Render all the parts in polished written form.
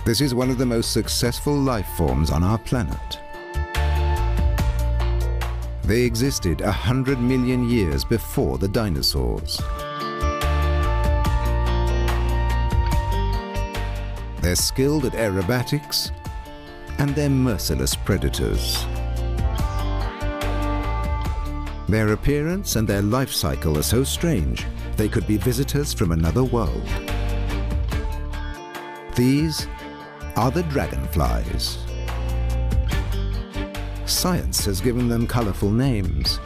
This is one of the most successful life forms on our planet. They existed 100 million years before the dinosaurs. They're skilled at aerobatics, and they're merciless predators. Their appearance and their life cycle are so strange, they could be visitors from another world. These are the dragonflies. Science has given them colorful names: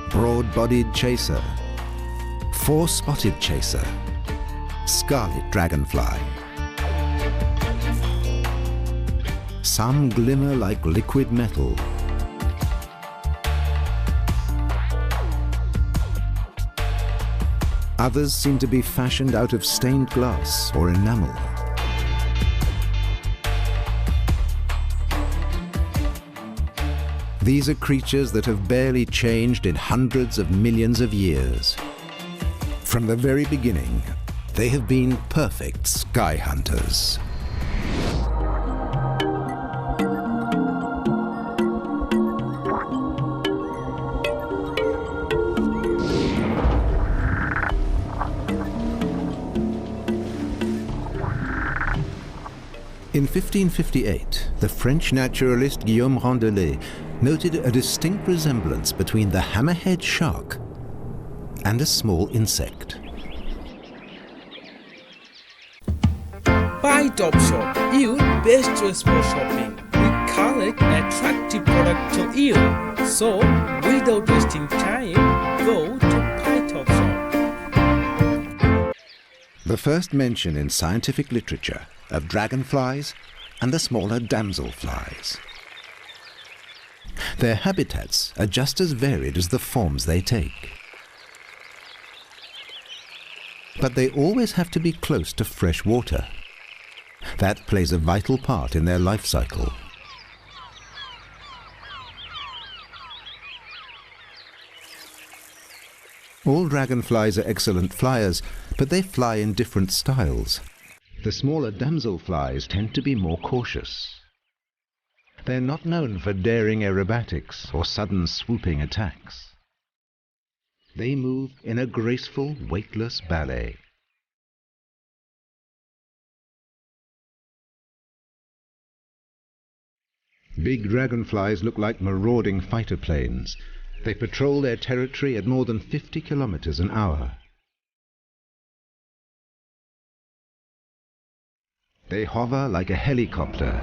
broad-bodied chaser, four-spotted chaser, scarlet dragonfly. Some glimmer like liquid metal. Others seem to be fashioned out of stained glass or enamel. These are creatures that have barely changed in hundreds of millions of years. From the very beginning, they have been perfect sky hunters. In 1558, the French naturalist Guillaume Rondelet noted a distinct resemblance between the hammerhead shark and a small insect. Buy Top Shop, you best choice for shopping. We collect attractive product to you. So, without wasting time, go to Buy Top Shop. The first mention in scientific literature of dragonflies and the smaller damselflies. Their habitats are just as varied as the forms they take. But they always have to be close to fresh water. That plays a vital part in their life cycle. All dragonflies are excellent flyers, but they fly in different styles. The smaller damselflies tend to be more cautious. They're not known for daring aerobatics or sudden swooping attacks. They move in a graceful, weightless ballet. Big dragonflies look like marauding fighter planes. They patrol their territory at more than 50 kilometers an hour. They hover like a helicopter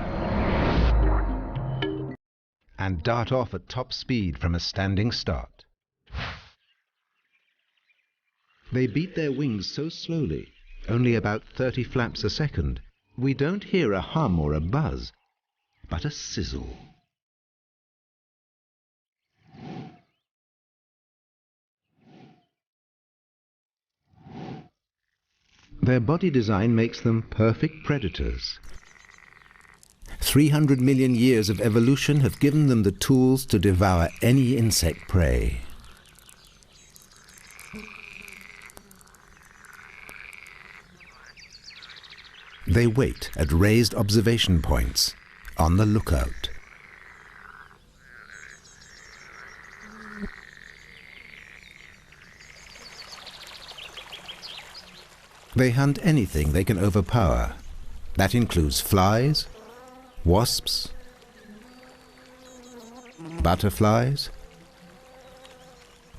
and dart off at top speed from a standing start. They beat their wings so slowly, only about 30 flaps a second, we don't hear a hum or a buzz, but a sizzle. Their body design makes them perfect predators. 300 million years of evolution have given them the tools to devour any insect prey. They wait at raised observation points, on the lookout. They hunt anything they can overpower. That includes flies, wasps, butterflies,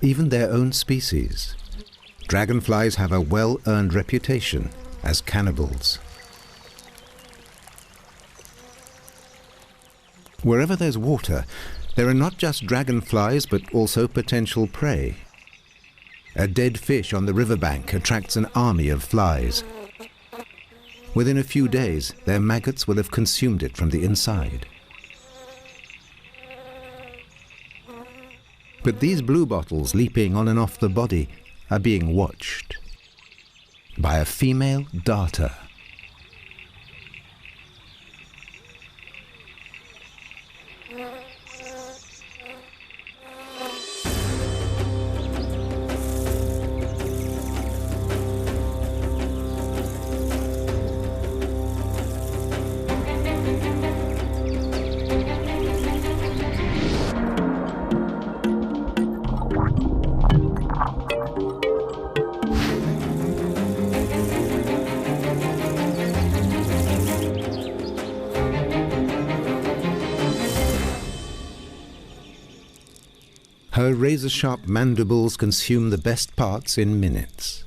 even their own species. Dragonflies have a well-earned reputation as cannibals. Wherever there's water, there are not just dragonflies but also potential prey. A dead fish on the riverbank attracts an army of flies. Within a few days, their maggots will have consumed it from the inside. But these bluebottles leaping on and off the body are being watched by a female darter. Her razor-sharp mandibles consume the best parts in minutes.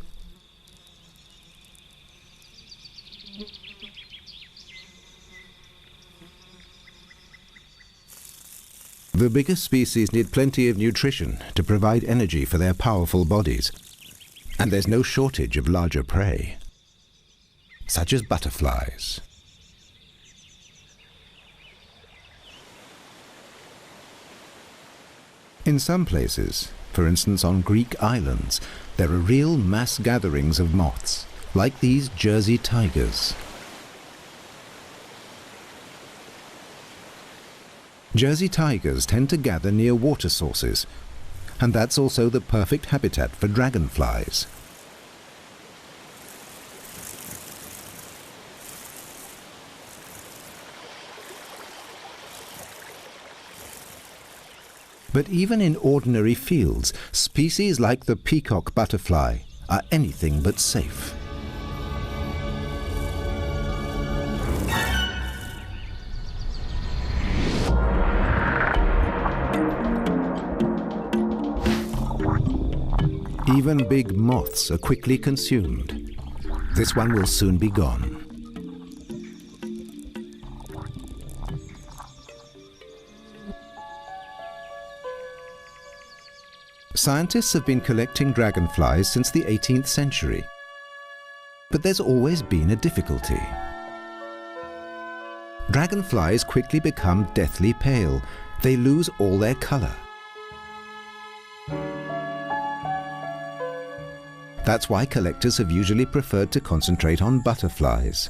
The bigger species need plenty of nutrition to provide energy for their powerful bodies, and there's no shortage of larger prey, such as butterflies. In some places, for instance on Greek islands, there are real mass gatherings of moths, like these Jersey tigers. Jersey tigers tend to gather near water sources, and that's also the perfect habitat for dragonflies. But even in ordinary fields, species like the peacock butterfly are anything but safe. Even big moths are quickly consumed. This one will soon be gone. Scientists have been collecting dragonflies since the 18th century. But there's always been a difficulty. Dragonflies quickly become deathly pale. They lose all their color. That's why collectors have usually preferred to concentrate on butterflies.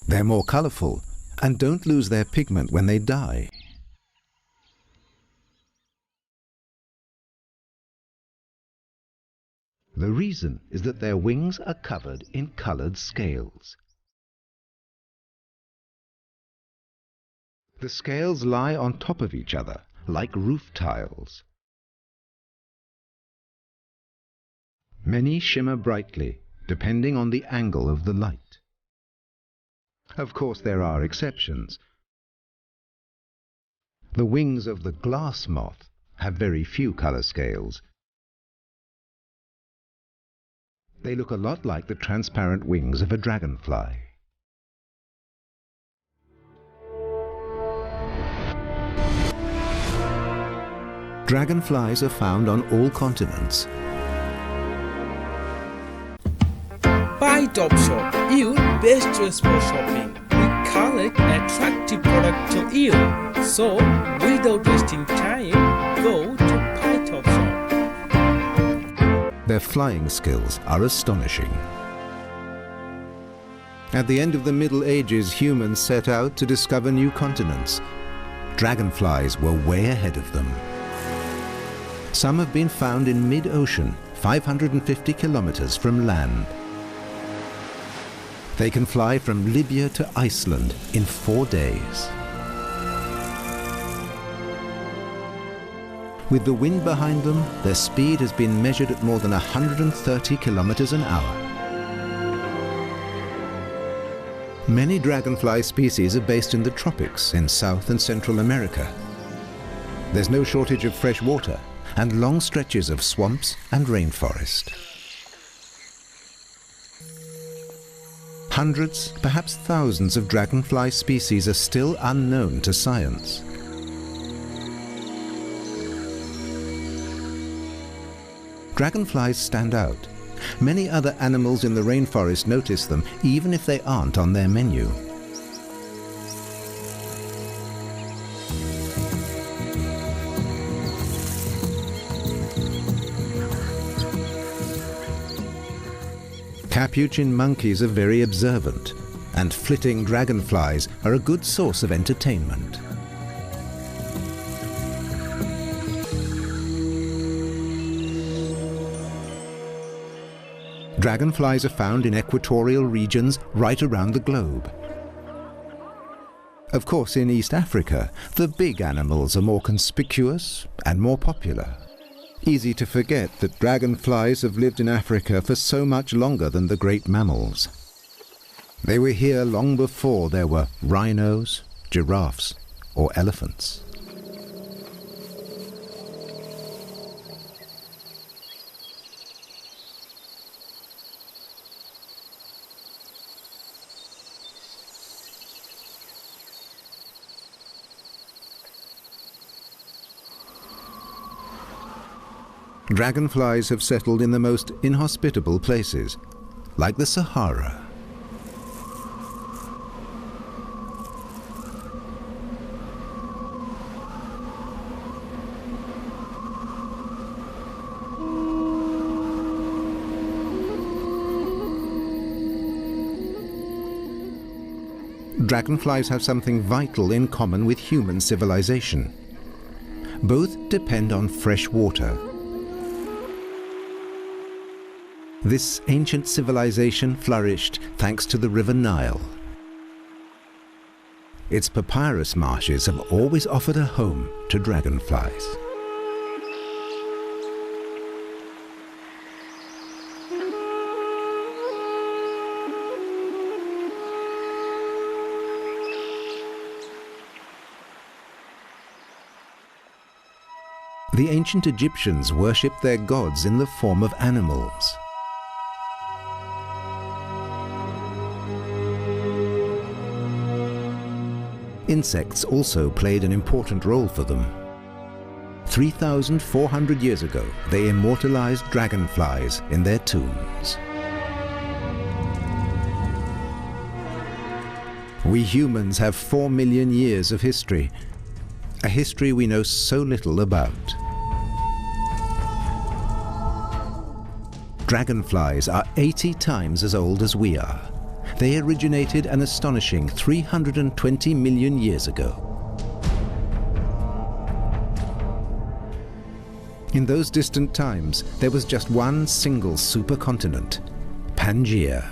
They're more colorful and don't lose their pigment when they die. The reason is that their wings are covered in colored scales. The scales lie on top of each other like roof tiles. Many shimmer brightly, depending on the angle of the light. Of course, there are exceptions. The wings of the glass moth have very few color scales. They look a lot like the transparent wings of a dragonfly. Dragonflies are found on all continents. Buy Top Shop, your best choice for shopping. We collect attractive products to you. So, without wasting time, go to Buy Top Shop. Their flying skills are astonishing. At the end of the Middle Ages, humans set out to discover new continents. Dragonflies were way ahead of them. Some have been found in mid-ocean, 550 kilometers from land. They can fly from Libya to Iceland in 4 days. With the wind behind them, their speed has been measured at more than 130 kilometers an hour. Many dragonfly species are based in the tropics in South and Central America. There's no shortage of fresh water and long stretches of swamps and rainforest. Hundreds, perhaps thousands of dragonfly species are still unknown to science. Dragonflies stand out. Many other animals in the rainforest notice them, even if they aren't on their menu. Capuchin monkeys are very observant, and flitting dragonflies are a good source of entertainment. Dragonflies are found in equatorial regions right around the globe. Of course, in East Africa, the big animals are more conspicuous and more popular. Easy to forget that dragonflies have lived in Africa for so much longer than the great mammals. They were here long before there were rhinos, giraffes, or elephants. Dragonflies have settled in the most inhospitable places, like the Sahara. Dragonflies have something vital in common with human civilization. Both depend on fresh water. This ancient civilization flourished thanks to the river Nile. Its papyrus marshes have always offered a home to dragonflies. The ancient Egyptians worshipped their gods in the form of animals. Insects also played an important role for them. 3,400 years ago, they immortalized dragonflies in their tombs. We humans have 4 million years of history, a history we know so little about. Dragonflies are 80 times as old as we are. They originated an astonishing 320 million years ago. In those distant times, there was just one single supercontinent, Pangaea.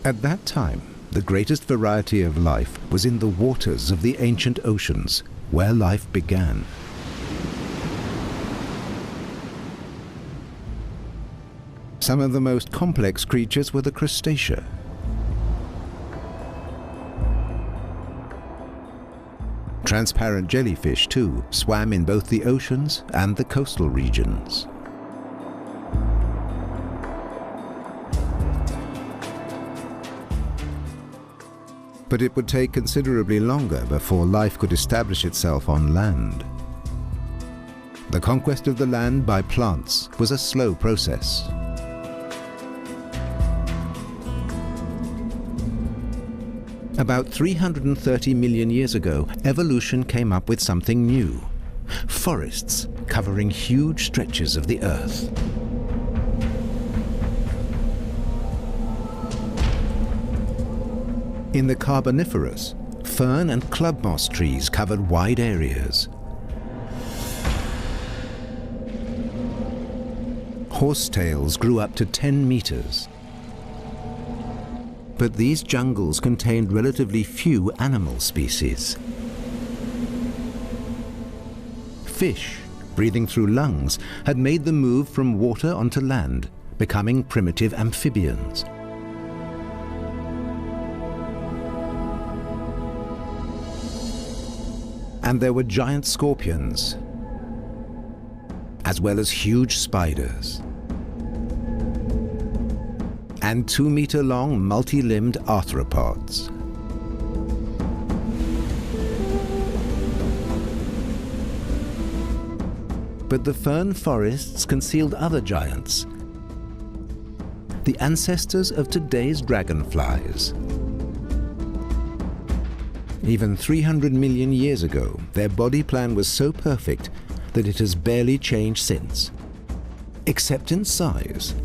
At that time, the greatest variety of life was in the waters of the ancient oceans, where life began. Some of the most complex creatures were the crustacea. Transparent jellyfish, too, swam in both the oceans and the coastal regions. But it would take considerably longer before life could establish itself on land. The conquest of the land by plants was a slow process. About 330 million years ago, evolution came up with something new: forests covering huge stretches of the earth. In the Carboniferous, fern and club moss trees covered wide areas. Horsetails grew up to 10 meters. But these jungles contained relatively few animal species. Fish, breathing through lungs, had made the move from water onto land, becoming primitive amphibians. And there were giant scorpions, as well as huge spiders, and 2-meter-long multi-limbed arthropods. But the fern forests concealed other giants, the ancestors of today's dragonflies. Even 300 million years ago, their body plan was so perfect that it has barely changed since, except in size.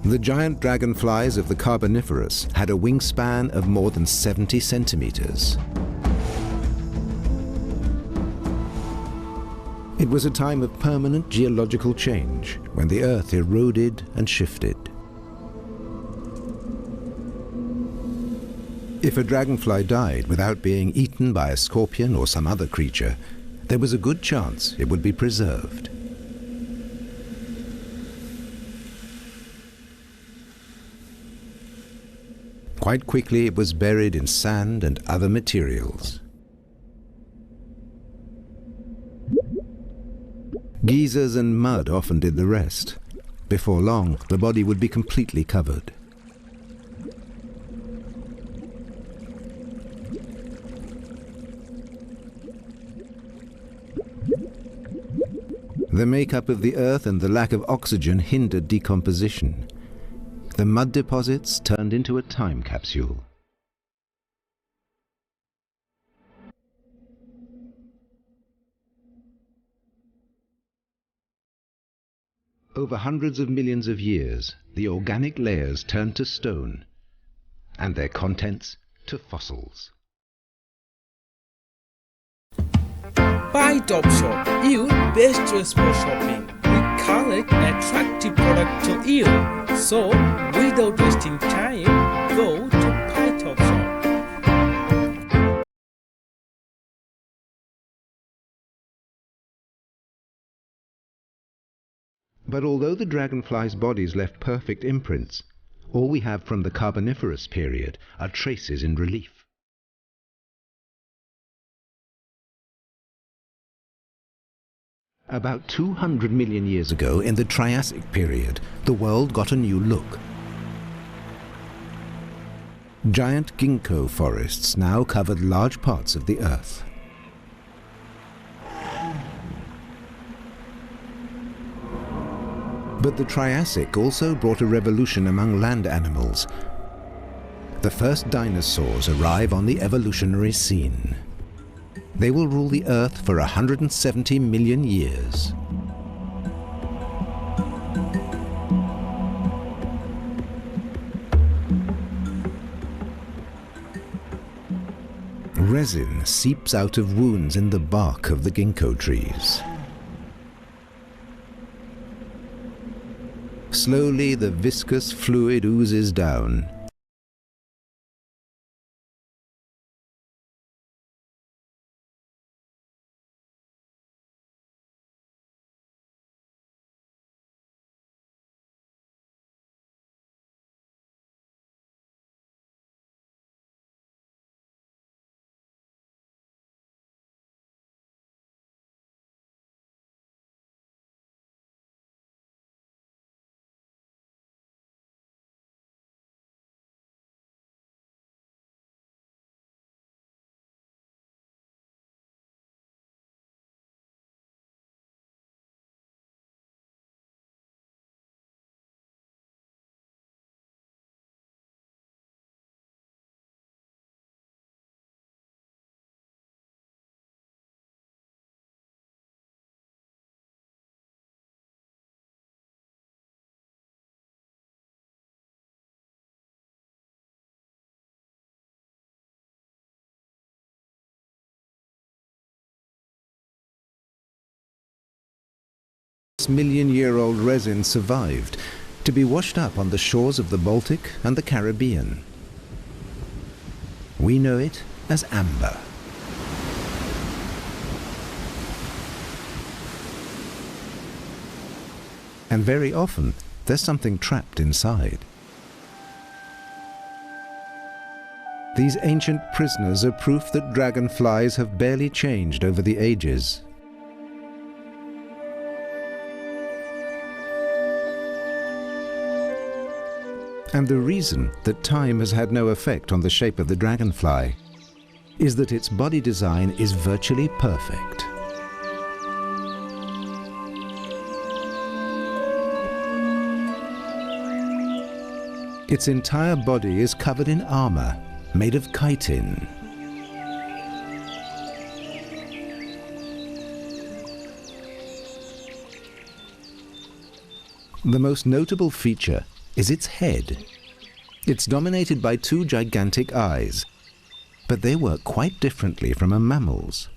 The giant dragonflies of the Carboniferous had a wingspan of more than 70 centimeters. It was a time of permanent geological change, when the Earth eroded and shifted. If a dragonfly died without being eaten by a scorpion or some other creature, there was a good chance it would be preserved. Quite quickly it was buried in sand and other materials. Geysers and mud often did the rest. Before long, the body would be completely covered. The makeup of the earth and the lack of oxygen hindered decomposition. The mud deposits turned into a time capsule. Over hundreds of millions of years, the organic layers turned to stone, and their contents to fossils. Buy Top Shop, your best choice for shopping. We collect attractive products to you. So, without wasting time, go to Buy Top Shop. But although the dragonfly's bodies left perfect imprints, all we have from the Carboniferous period are traces in relief. About 200 million years ago, in the Triassic period, the world got a new look. Giant ginkgo forests now covered large parts of the Earth. But the Triassic also brought a revolution among land animals. The first dinosaurs arrive on the evolutionary scene. They will rule the Earth for 170 million years. Resin seeps out of wounds in the bark of the ginkgo trees. Slowly, the viscous fluid oozes down. Million-year-old resin survived to be washed up on the shores of the Baltic and the Caribbean. We know it as amber. And very often, there's something trapped inside. These ancient prisoners are proof that dragonflies have barely changed over the ages. And the reason that time has had no effect on the shape of the dragonfly is that its body design is virtually perfect. Its entire body is covered in armor made of chitin. The most notable feature is its head. It's dominated by two gigantic eyes, but they work quite differently from a mammal's.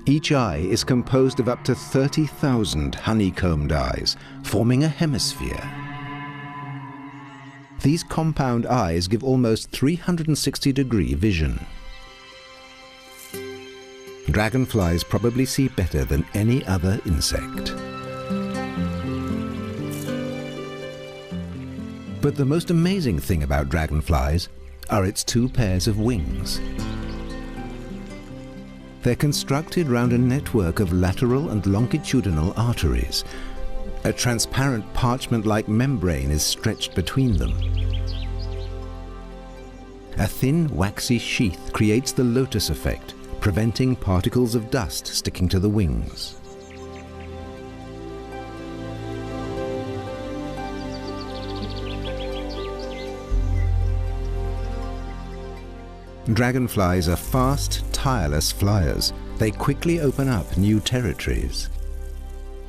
Each eye is composed of up to 30,000 honeycombed eyes, forming a hemisphere. These compound eyes give almost 360-degree vision. Dragonflies probably see better than any other insect. But the most amazing thing about dragonflies are its two pairs of wings. They're constructed round a network of lateral and longitudinal arteries. A transparent parchment-like membrane is stretched between them. A thin, waxy sheath creates the lotus effect, preventing particles of dust sticking to the wings. Dragonflies are fast, tireless flyers. They quickly open up new territories.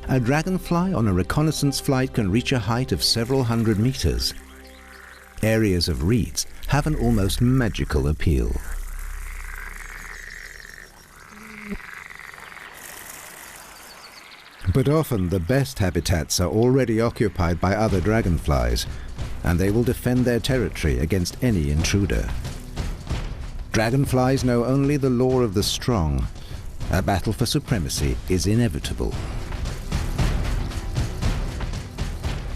A dragonfly on a reconnaissance flight can reach a height of several hundred meters. Areas of reeds have an almost magical appeal. But often the best habitats are already occupied by other dragonflies, and they will defend their territory against any intruder. Dragonflies know only the law of the strong. A battle for supremacy is inevitable.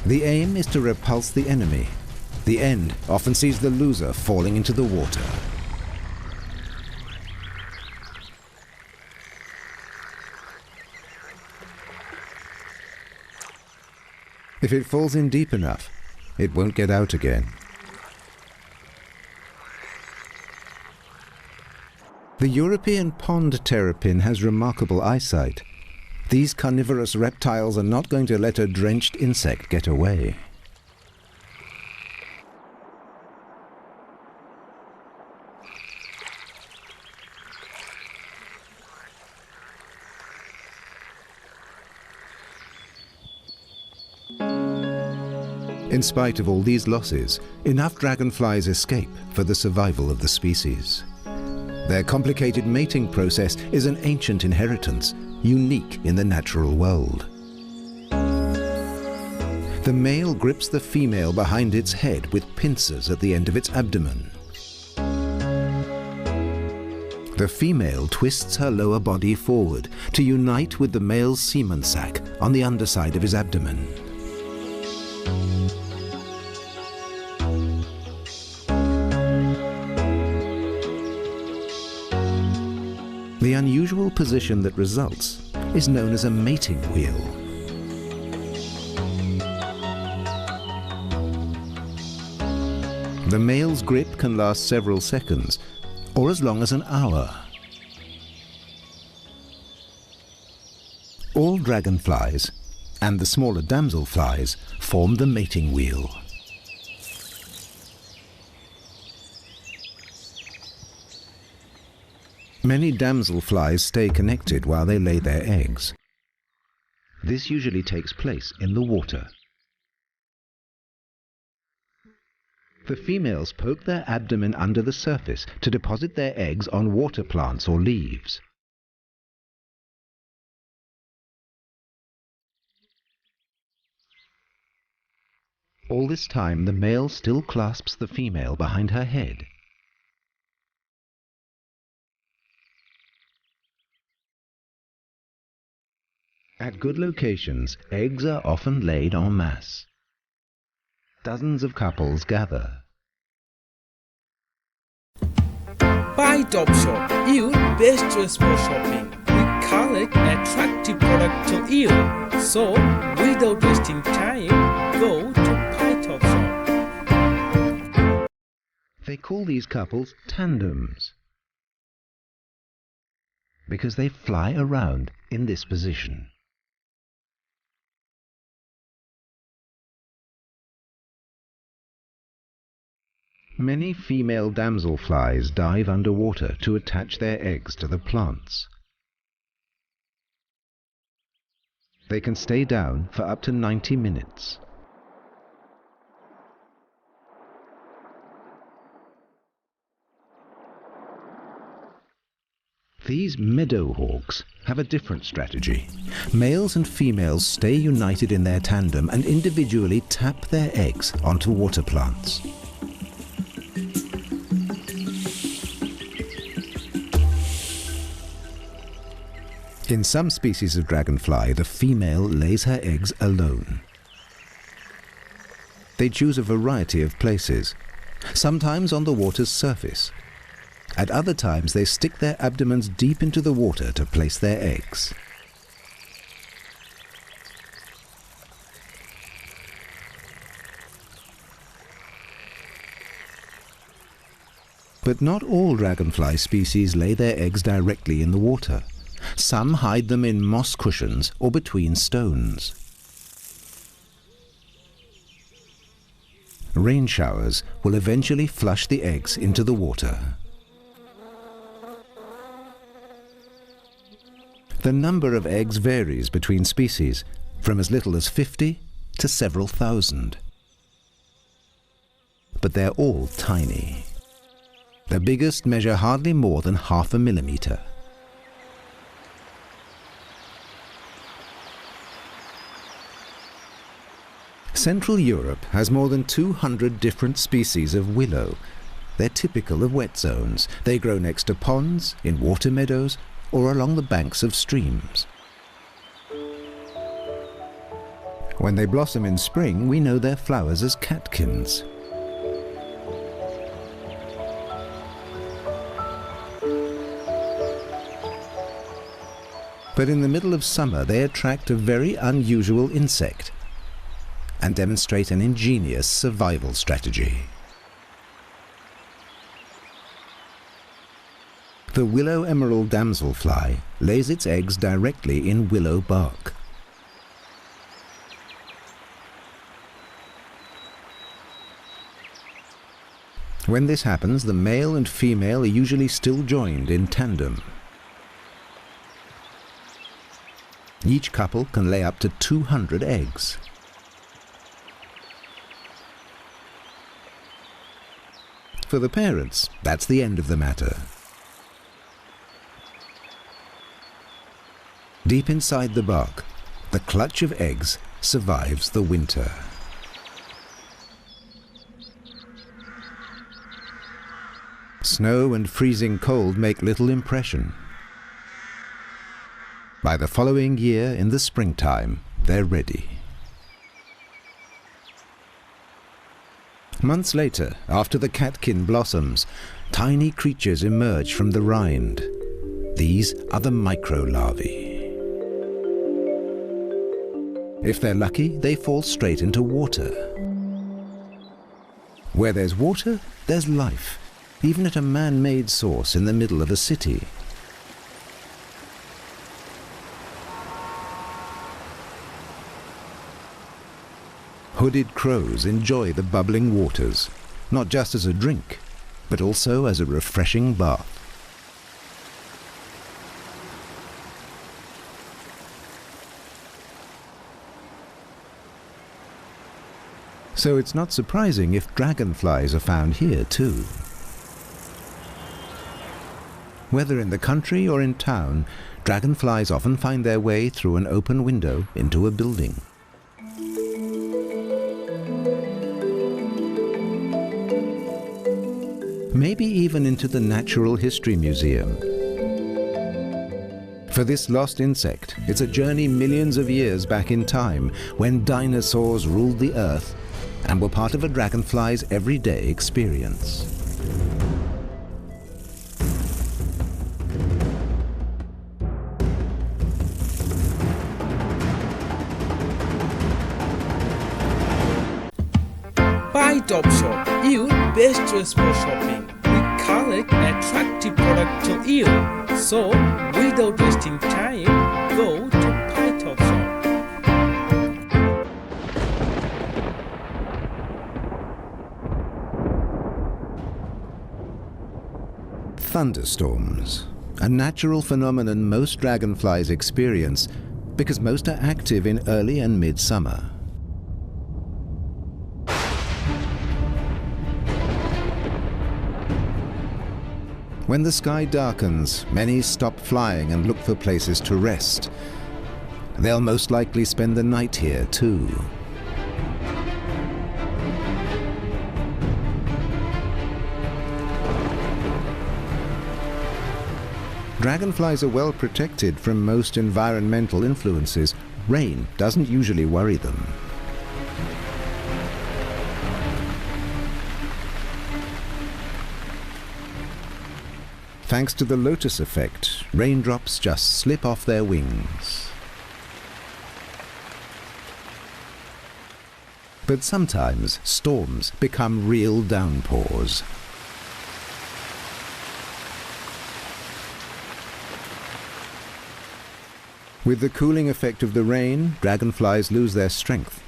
The aim is to repulse the enemy. The end often sees the loser falling into the water. If it falls in deep enough, it won't get out again. The European pond terrapin has remarkable eyesight. These carnivorous reptiles are not going to let a drenched insect get away. In spite of all these losses, enough dragonflies escape for the survival of the species. Their complicated mating process is an ancient inheritance, unique in the natural world. The male grips the female behind its head with pincers at the end of its abdomen. The female twists her lower body forward to unite with the male's semen sac on the underside of his abdomen. The unusual position that results is known as a mating wheel. The male's grip can last several seconds, or as long as an hour. All dragonflies, and the smaller damselflies, form the mating wheel. Many damselflies stay connected while they lay their eggs. This usually takes place in the water. The females poke their abdomen under the surface to deposit their eggs on water plants or leaves. All this time, the male still clasps the female behind her head. At good locations, eggs are often laid en masse. Dozens of couples gather. Buy Topshop, your best choice for shopping. We collect attractive products to you. So, without wasting time, go to Buy Topshop. They call these couples tandems because they fly around in this position. Many female damselflies dive underwater to attach their eggs to the plants. They can stay down for up to 90 minutes. These meadowhawks have a different strategy. Males and females stay united in their tandem and individually tap their eggs onto water plants. In some species of dragonfly, the female lays her eggs alone. They choose a variety of places, sometimes on the water's surface. At other times, they stick their abdomens deep into the water to place their eggs. But not all dragonfly species lay their eggs directly in the water. Some hide them in moss cushions or between stones. Rain showers will eventually flush the eggs into the water. The number of eggs varies between species, from as little as 50 to several thousand. But they're all tiny. The biggest measure hardly more than 0.5 millimeter. Central Europe has more than 200 different species of willow. They're typical of wet zones. They grow next to ponds, in water meadows, or along the banks of streams. When they blossom in spring, we know their flowers as catkins. But in the middle of summer, they attract a very unusual insect and demonstrate an ingenious survival strategy. The willow emerald damselfly lays its eggs directly in willow bark. When this happens, the male and female are usually still joined in tandem. Each couple can lay up to 200 eggs. For the parents, that's the end of the matter. Deep inside the bark, the clutch of eggs survives the winter. Snow and freezing cold make little impression. By the following year, in the springtime, they're ready. Months later, after the catkin blossoms, tiny creatures emerge from the rind. These are the micro-larvae. If they're lucky, they fall straight into water. Where there's water, there's life, even at a man-made source in the middle of a city. Hooded crows enjoy the bubbling waters, not just as a drink, but also as a refreshing bath. So it's not surprising if dragonflies are found here too. Whether in the country or in town, dragonflies often find their way through an open window into a building. Maybe even into the Natural History Museum. For this lost insect, it's a journey millions of years back in time, when dinosaurs ruled the earth and were part of a dragonfly's everyday experience. Buy Top Shop, you best choice for shopping. We collect attractive product to you. So, without wasting time, go to Buy Top Shop. Thunderstorms, a natural phenomenon most dragonflies experience because most are active in early and mid-summer. When the sky darkens, many stop flying and look for places to rest. They'll most likely spend the night here too. Dragonflies are well protected from most environmental influences. Rain doesn't usually worry them. Thanks to the lotus effect, raindrops just slip off their wings. But sometimes storms become real downpours. With the cooling effect of the rain, dragonflies lose their strength,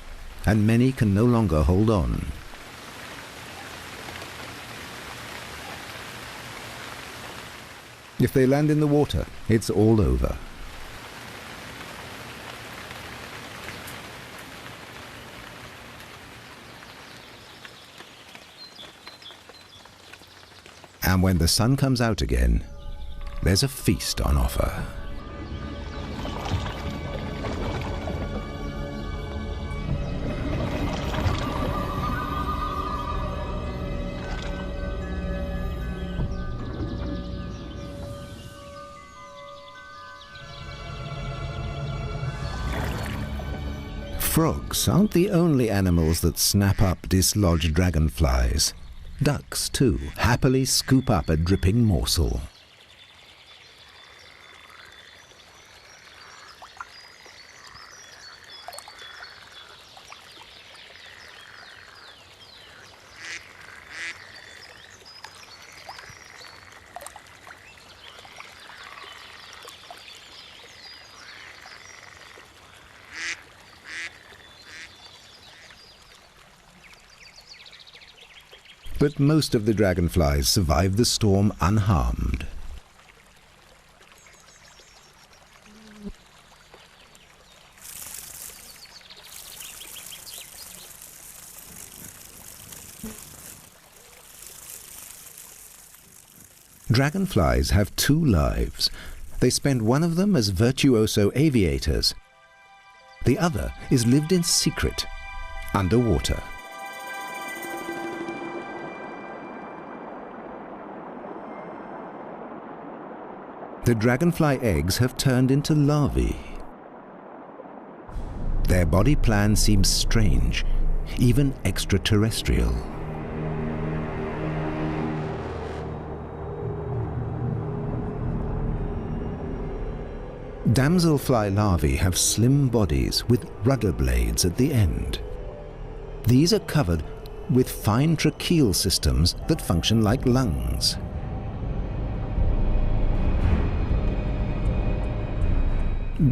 and many can no longer hold on. If they land in the water, it's all over. And when the sun comes out again, there's a feast on offer. Frogs aren't the only animals that snap up dislodged dragonflies. Ducks, too, happily scoop up a dripping morsel. But most of the dragonflies survive the storm unharmed. Dragonflies have two lives. They spend one of them as virtuoso aviators. The other is lived in secret, underwater. The dragonfly eggs have turned into larvae. Their body plan seems strange, even extraterrestrial. Damselfly larvae have slim bodies with rudder blades at the end. These are covered with fine tracheal systems that function like lungs.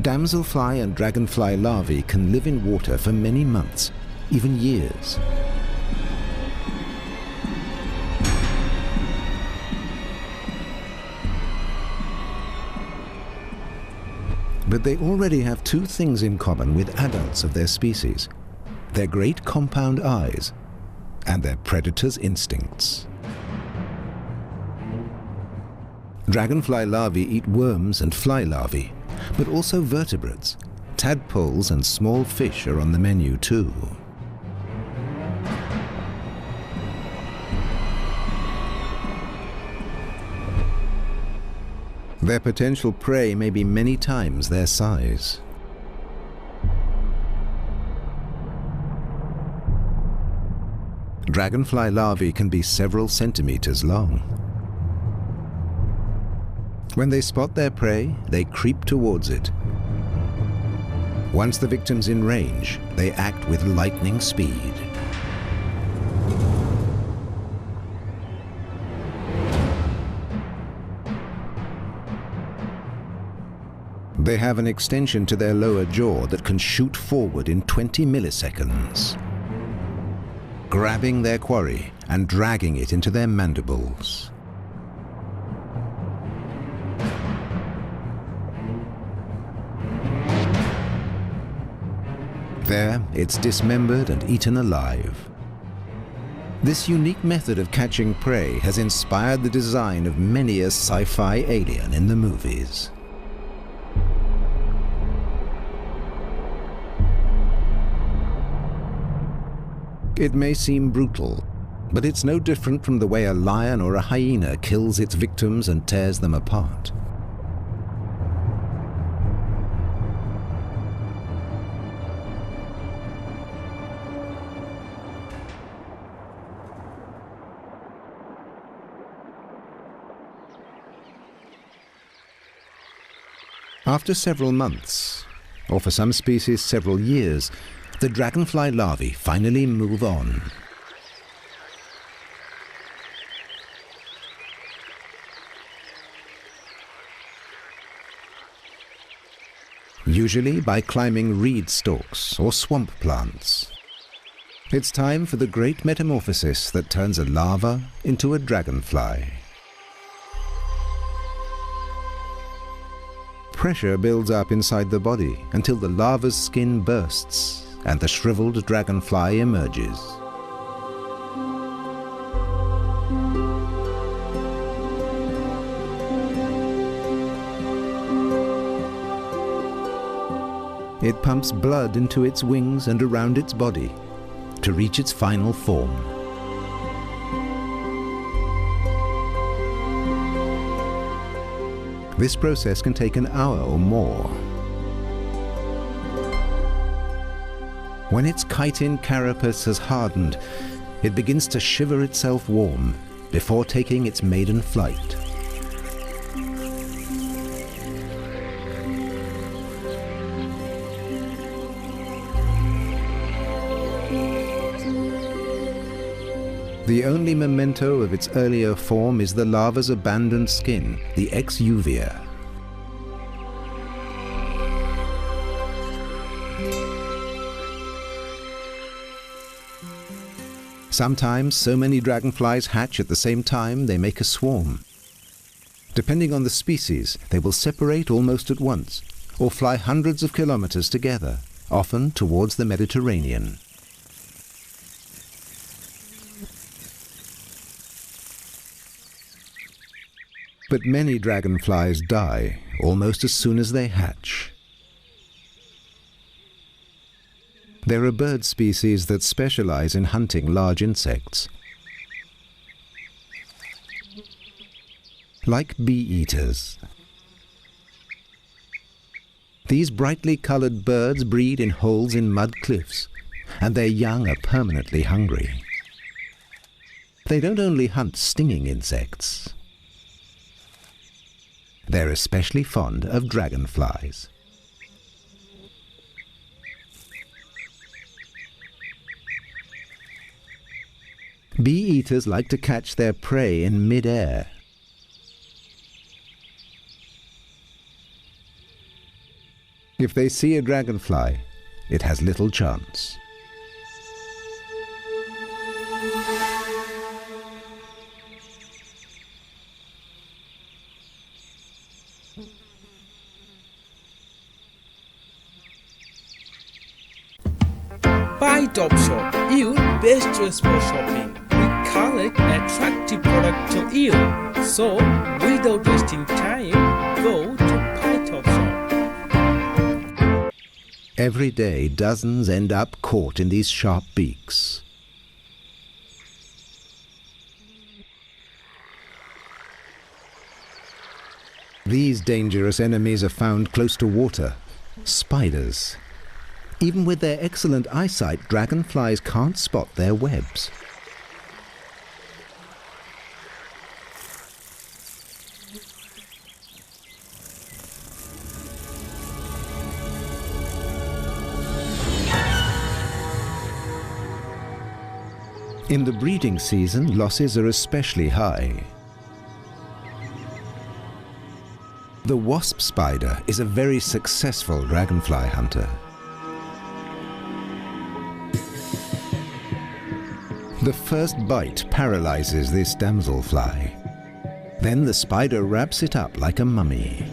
Damselfly and dragonfly larvae can live in water for many months, even years. But they already have two things in common with adults of their species: their great compound eyes and their predator's instincts. Dragonfly larvae eat worms and fly larvae, but also vertebrates. Tadpoles and small fish are on the menu too. Their potential prey may be many times their size. Dragonfly larvae can be several centimeters long. When they spot their prey, they creep towards it. Once the victim's in range, they act with lightning speed. They have an extension to their lower jaw that can shoot forward in 20 milliseconds, grabbing their quarry and dragging it into their mandibles. There, it's dismembered and eaten alive. This unique method of catching prey has inspired the design of many a sci-fi alien in the movies. It may seem brutal, but it's no different from the way a lion or a hyena kills its victims and tears them apart. After several months, or for some species several years, the dragonfly larvae finally move on. Usually by climbing reed stalks or swamp plants. It's time for the great metamorphosis that turns a larva into a dragonfly. Pressure builds up inside the body until the larva's skin bursts and the shriveled dragonfly emerges. It pumps blood into its wings and around its body to reach its final form. This process can take an hour or more. When its chitin carapace has hardened, it begins to shiver itself warm before taking its maiden flight. The only memento of its earlier form is the larva's abandoned skin, the exuvia. Sometimes so many dragonflies hatch at the same time they make a swarm. Depending on the species, they will separate almost at once, or fly hundreds of kilometers together, often towards the Mediterranean. But many dragonflies die almost as soon as they hatch. There are bird species that specialize in hunting large insects. Like bee-eaters. These brightly colored birds breed in holes in mud cliffs, and their young are permanently hungry. They don't only hunt stinging insects. They're especially fond of dragonflies. Bee-eaters like to catch their prey in mid-air. If they see a dragonfly, it has little chance. Buy Top Shop, your best choice for shopping. We collect attractive products to you. So, without wasting time, go to Buy Top Shop. Every day, dozens end up caught in these sharp beaks. These dangerous enemies are found close to water, spiders. Even with their excellent eyesight, dragonflies can't spot their webs. In the breeding season, losses are especially high. The wasp spider is a very successful dragonfly hunter. The first bite paralyzes this damselfly. Then the spider wraps it up like a mummy.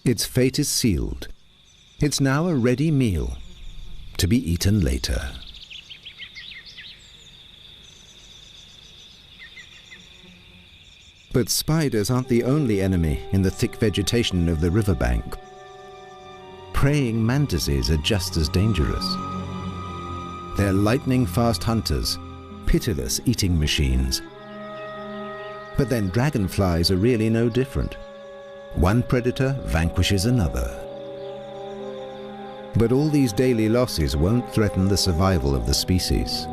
Its fate is sealed. It's now a ready meal, to be eaten later. But spiders aren't the only enemy in the thick vegetation of the riverbank. Praying mantises are just as dangerous. They're lightning-fast hunters, pitiless eating machines. But then dragonflies are really no different. One predator vanquishes another. But all these daily losses won't threaten the survival of the species.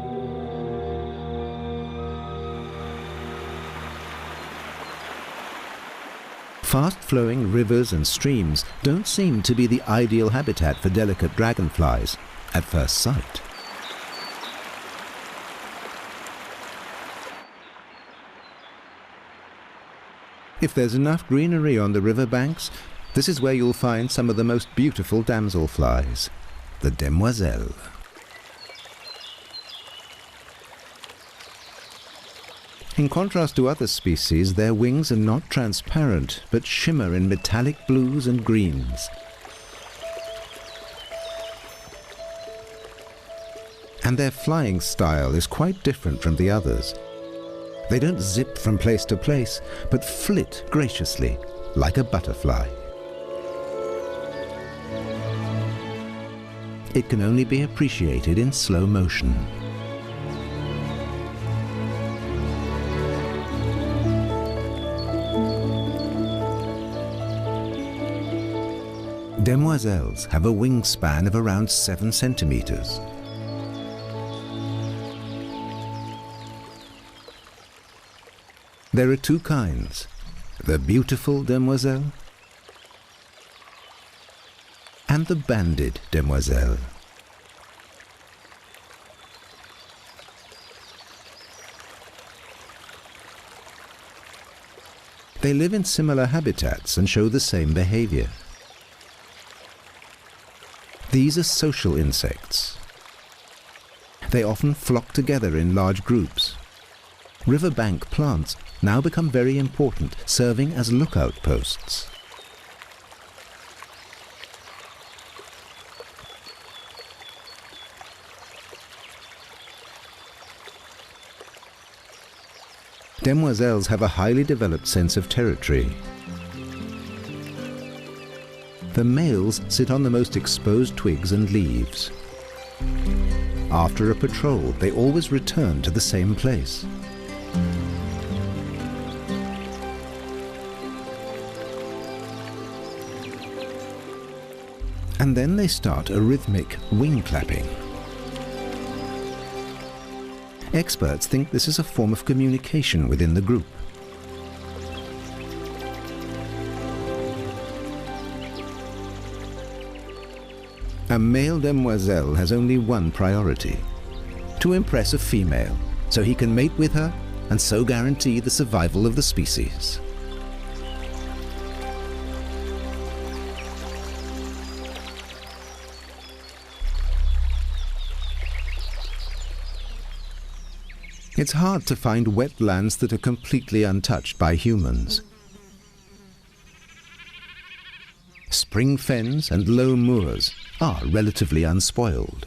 Fast-flowing rivers and streams don't seem to be the ideal habitat for delicate dragonflies at first sight. If there's enough greenery on the riverbanks, this is where you'll find some of the most beautiful damselflies, the demoiselles. In contrast to other species, their wings are not transparent, but shimmer in metallic blues and greens. And their flying style is quite different from the others. They don't zip from place to place, but flit graciously, like a butterfly. It can only be appreciated in slow motion. Demoiselles have a wingspan of around 7 centimeters. There are two kinds, the beautiful demoiselle and the banded demoiselle. They live in similar habitats and show the same behavior. These are social insects. They often flock together in large groups. Riverbank plants now become very important, serving as lookout posts. Demoiselles have a highly developed sense of territory. The males sit on the most exposed twigs and leaves. After a patrol, they always return to the same place. And then they start a rhythmic wing clapping. Experts think this is a form of communication within the group. A male demoiselle has only one priority: to impress a female, so he can mate with her and so guarantee the survival of the species. It's hard to find wetlands that are completely untouched by humans. Spring fens and low moors are relatively unspoiled.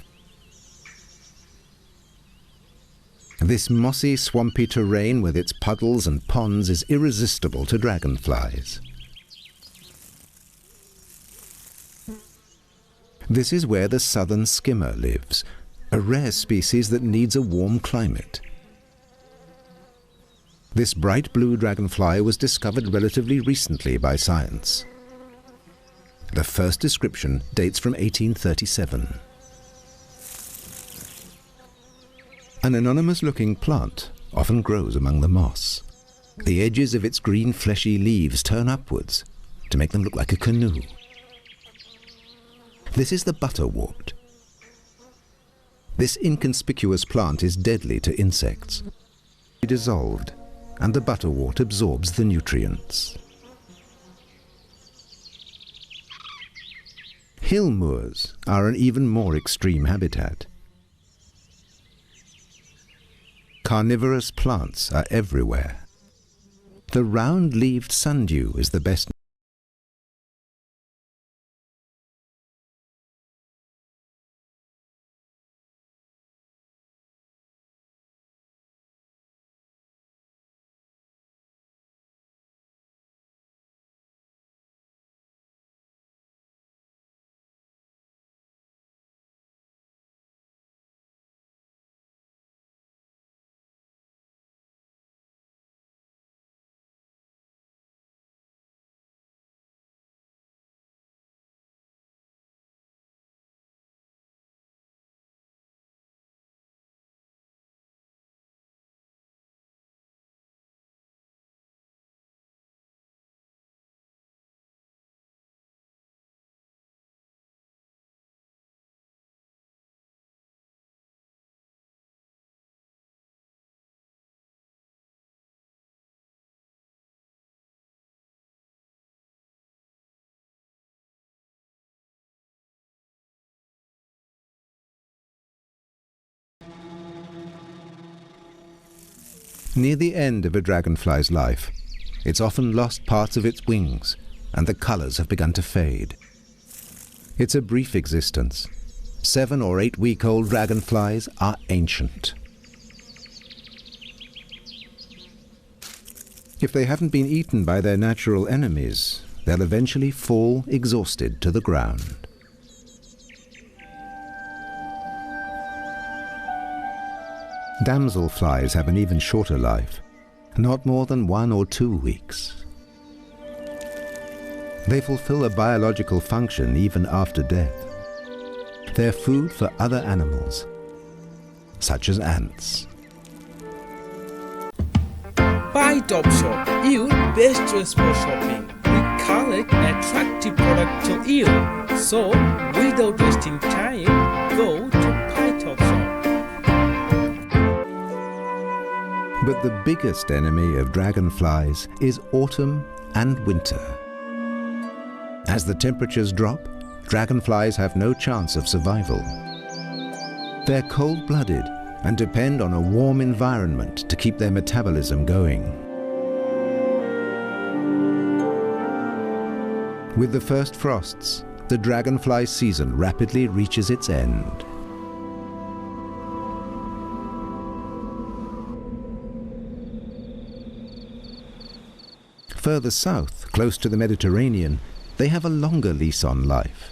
This mossy, swampy terrain with its puddles and ponds is irresistible to dragonflies. This is where the southern skimmer lives, a rare species that needs a warm climate. This bright blue dragonfly was discovered relatively recently by science. The first description dates from 1837. An anonymous-looking plant often grows among the moss. The edges of its green fleshy leaves turn upwards to make them look like a canoe. This is the butterwort. This inconspicuous plant is deadly to insects. It is dissolved, and the butterwort absorbs the nutrients. Hill moors are an even more extreme habitat. Carnivorous plants are everywhere. The round-leaved sundew is the best Near the end of a dragonfly's life, it's often lost parts of its wings, and the colors have begun to fade. It's a brief existence. 7 or 8 week-old dragonflies are ancient. If they haven't been eaten by their natural enemies, they'll eventually fall exhausted to the ground. Damselflies have an even shorter life, not more than 1 or 2 weeks. They fulfill a biological function even after death. They're food for other animals, such as ants. Buy Topshop, your best choice for shopping. We collect attractive products to you. So, without wasting time, go to Buy Topshop. But the biggest enemy of dragonflies is autumn and winter. As the temperatures drop, dragonflies have no chance of survival. They're cold-blooded and depend on a warm environment to keep their metabolism going. With the first frosts, the dragonfly season rapidly reaches its end. Further south, close to the Mediterranean, they have a longer lease on life.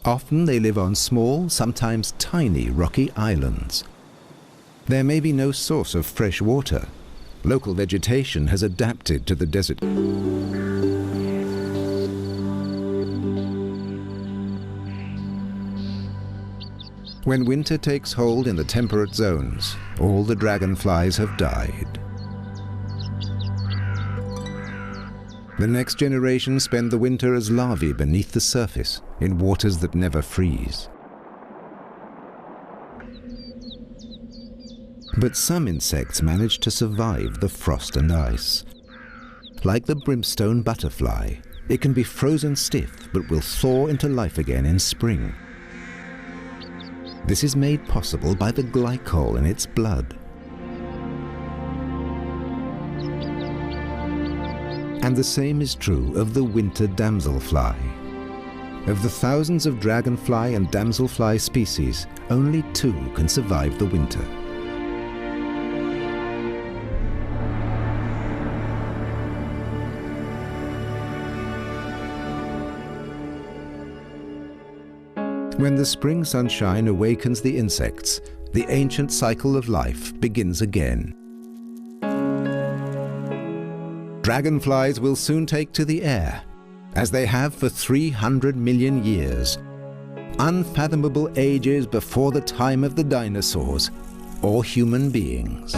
Often they live on small, sometimes tiny, rocky islands. There may be no source of fresh water. Local vegetation has adapted to the desert. When winter takes hold in the temperate zones, all the dragonflies have died. The next generation spend the winter as larvae beneath the surface, in waters that never freeze. But some insects manage to survive the frost and ice. Like the brimstone butterfly, it can be frozen stiff but will thaw into life again in spring. This is made possible by the glycol in its blood. And the same is true of the winter damselfly. Of the thousands of dragonfly and damselfly species, only 2 can survive the winter. When the spring sunshine awakens the insects, the ancient cycle of life begins again. Dragonflies will soon take to the air, as they have for 300 million years, unfathomable ages before the time of the dinosaurs or human beings.